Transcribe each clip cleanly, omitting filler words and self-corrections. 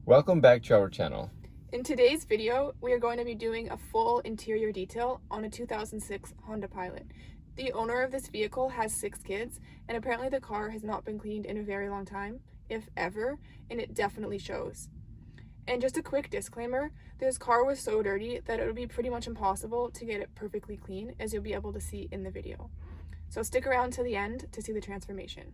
Welcome back to our channel. In today's video, we are going to be doing a full interior detail on a 2006 Honda Pilot. The owner of this vehicle has 6 kids, and apparently the car has not been cleaned in a very long time, if ever, and it definitely shows. And just a quick disclaimer, this car was so dirty that it would be pretty much impossible to get it perfectly clean, as you'll be able to see in the video. So stick around to the end to see the transformation.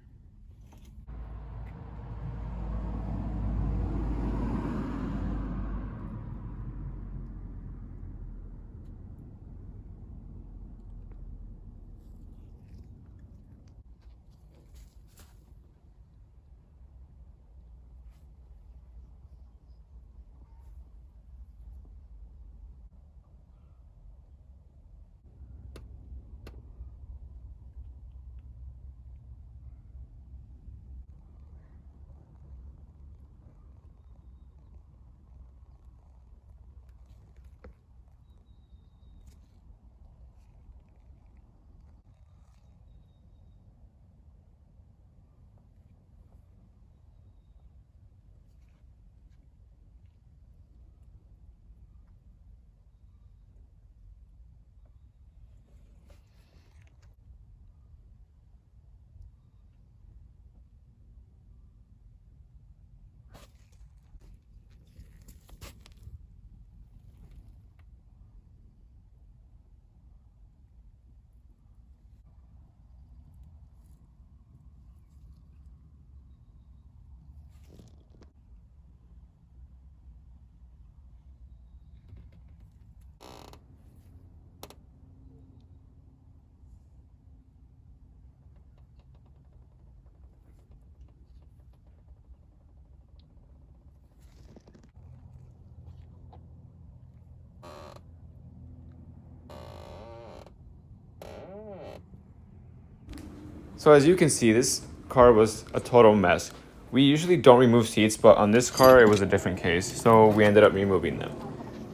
So as you can see, this car was a total mess. We usually don't remove seats, but on this car it was a different case, so we ended up removing them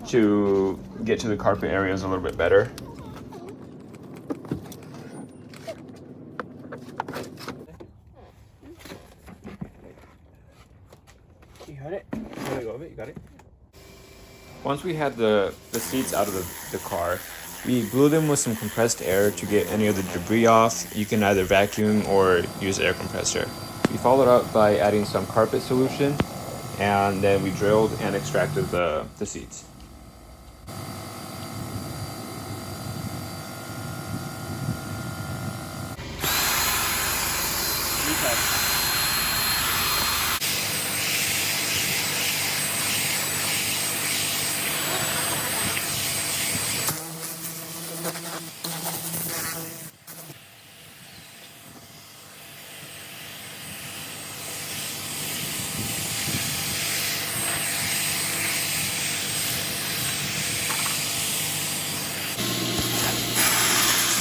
to get to the carpet areas a little bit better. You got it? Let go of it, you got it? Once we had the seats out of the car, we blew them with some compressed air to get any of the debris off. You can either vacuum or use air compressor. We followed up by adding some carpet solution, and then we drilled and extracted the seats.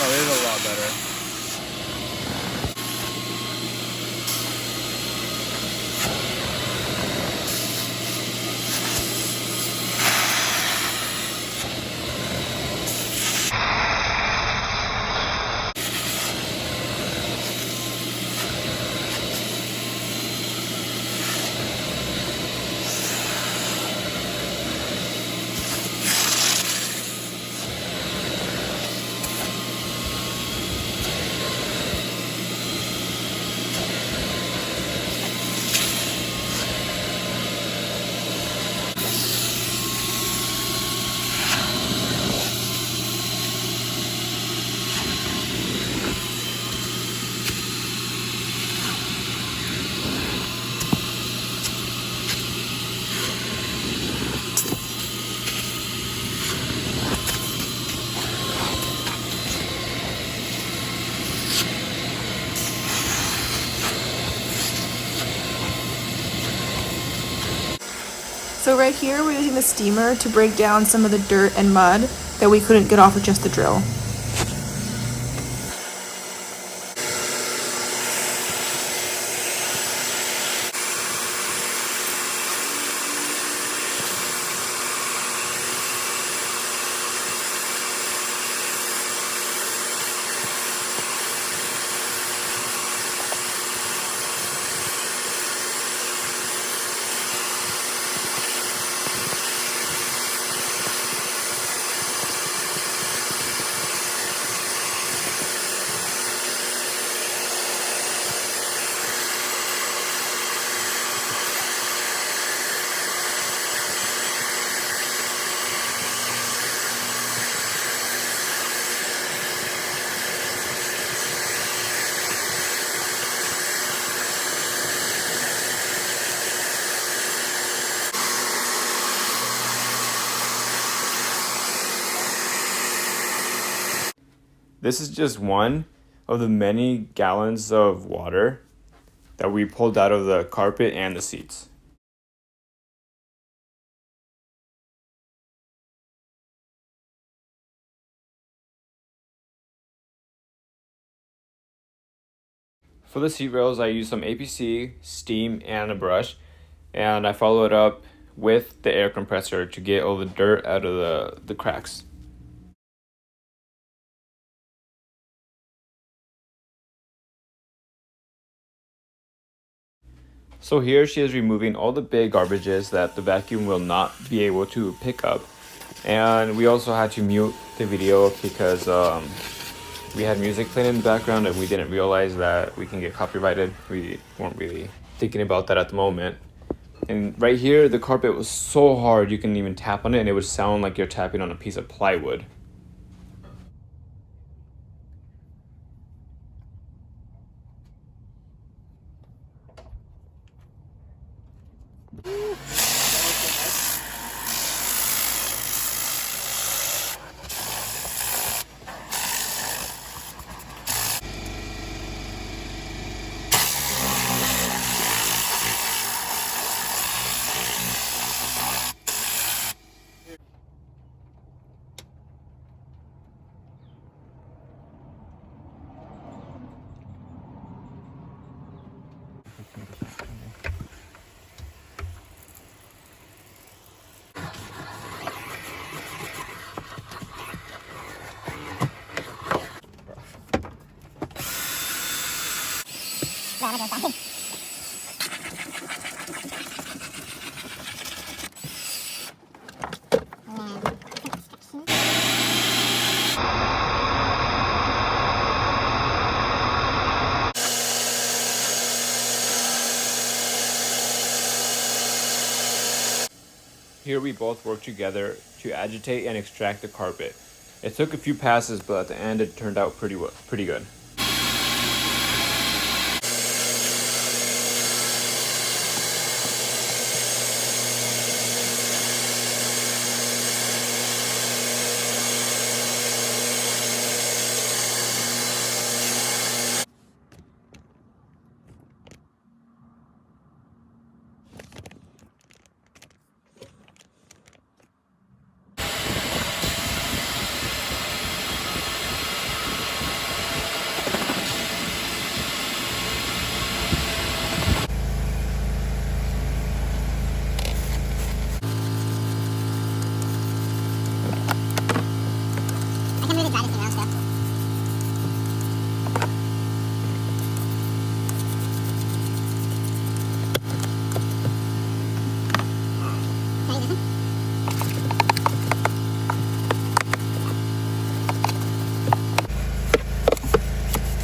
Oh, it is a lot better. So right here, we're using the steamer to break down some of the dirt and mud that we couldn't get off with just the drill. This is just one of the many gallons of water that we pulled out of the carpet and the seats. For the seat rails, I used some APC, steam, and a brush, and I follow it up with the air compressor to get all the dirt out of the cracks. So here she is removing all the big garbages that the vacuum will not be able to pick up. And we also had to mute the video because we had music playing in the background and we didn't realize that we can get copyrighted. We weren't really thinking about that at the moment. And right here, the carpet was so hard you couldn't even tap on it and it would sound like you're tapping on a piece of plywood. Here we both worked together to agitate and extract the carpet. It took a few passes, but at the end it turned out pretty good.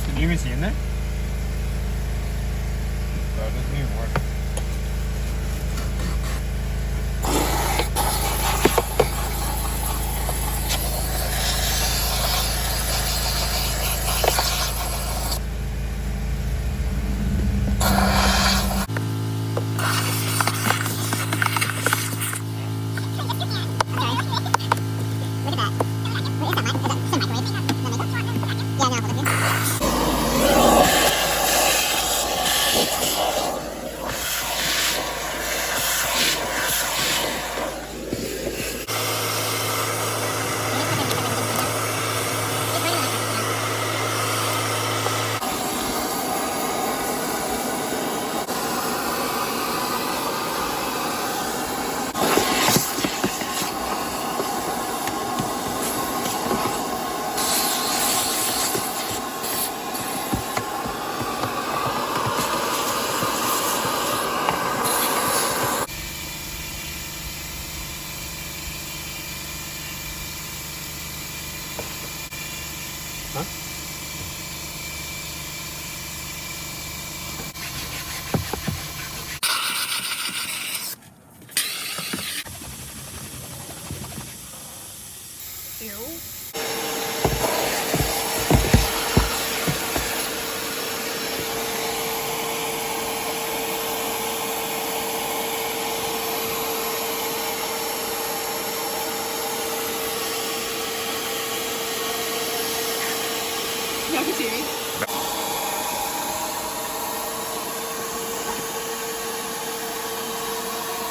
Did you even see in there? Bro, it doesn't even work.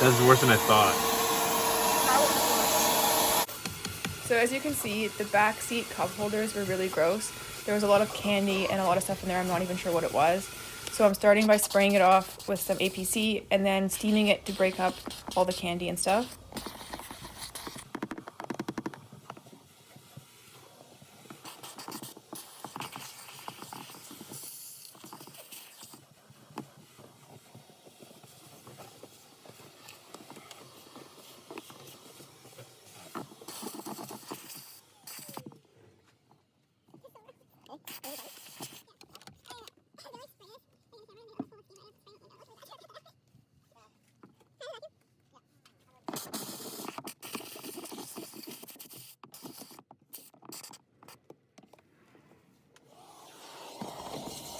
That's worse than I thought. So as you can see, the back seat cup holders were really gross. There was a lot of candy and a lot of stuff in there. I'm not even sure what it was. So I'm starting by spraying it off with some APC and then steaming it to break up all the candy and stuff.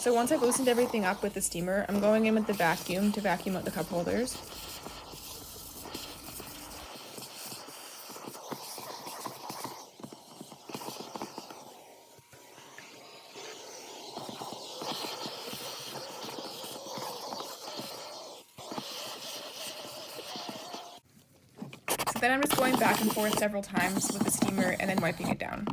So once I've loosened everything up with the steamer, I'm going in with the vacuum to vacuum out the cup holders. So then I'm just going back and forth several times with the steamer and then wiping it down.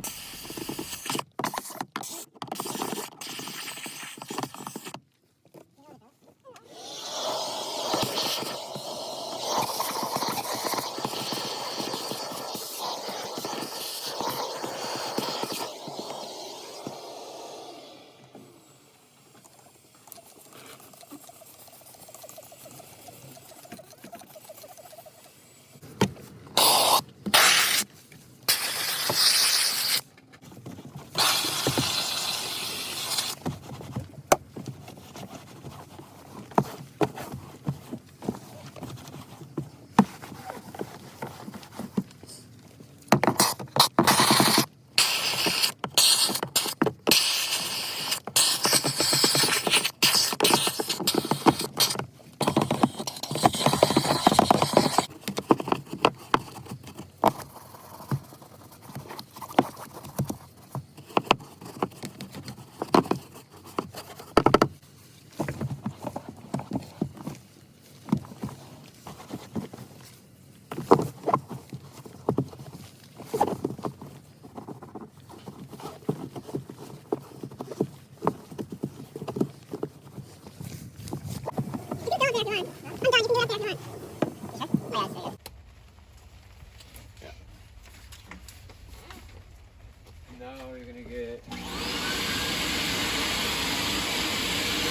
Now you're gonna get. Look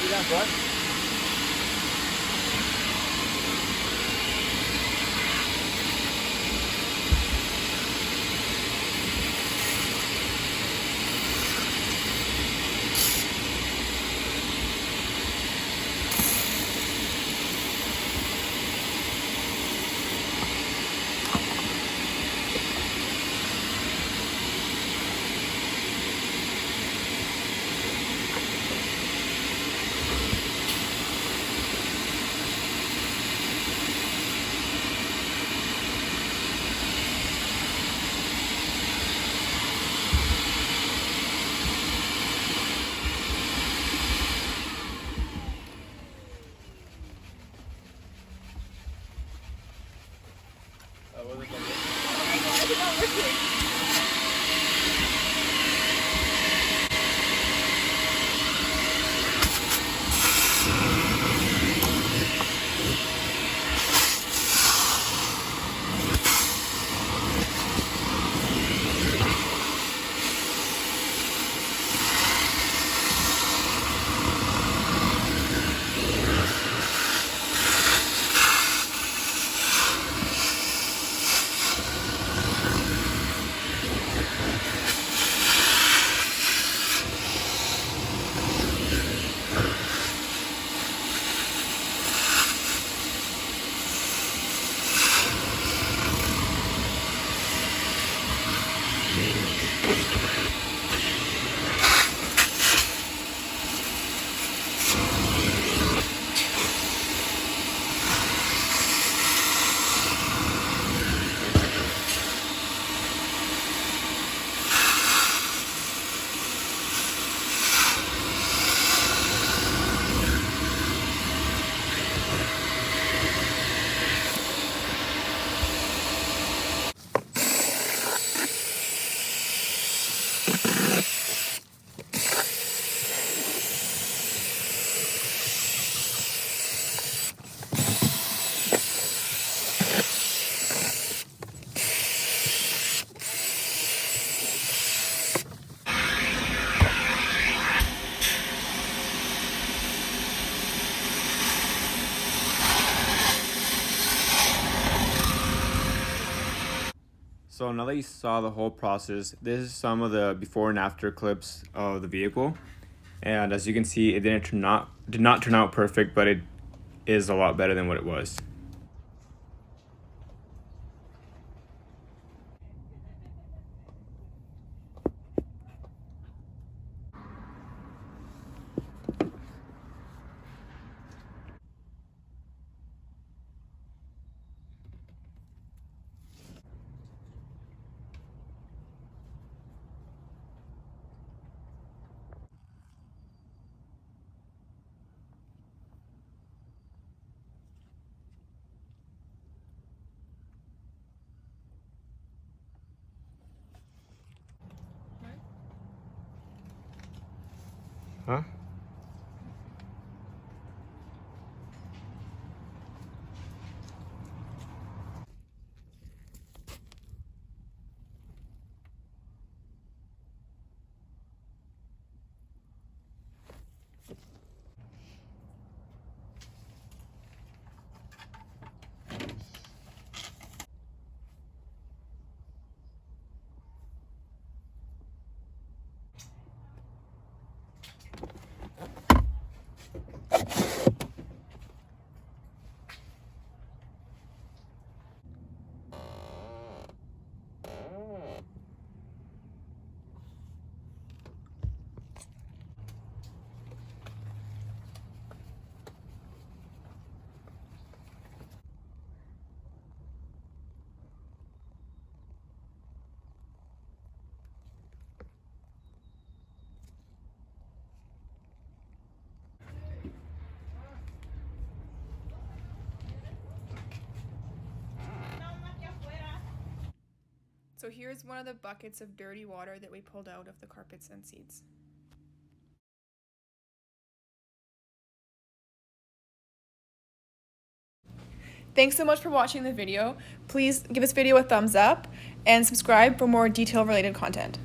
at that, bud. So now that you saw the whole process, this is some of the before and after clips of the vehicle. And as you can see, it did not turn out perfect, but it is a lot better than what it was. Huh? So here's one of the buckets of dirty water that we pulled out of the carpets and seats. Thanks so much for watching the video. Please give this video a thumbs up and subscribe for more detail related content.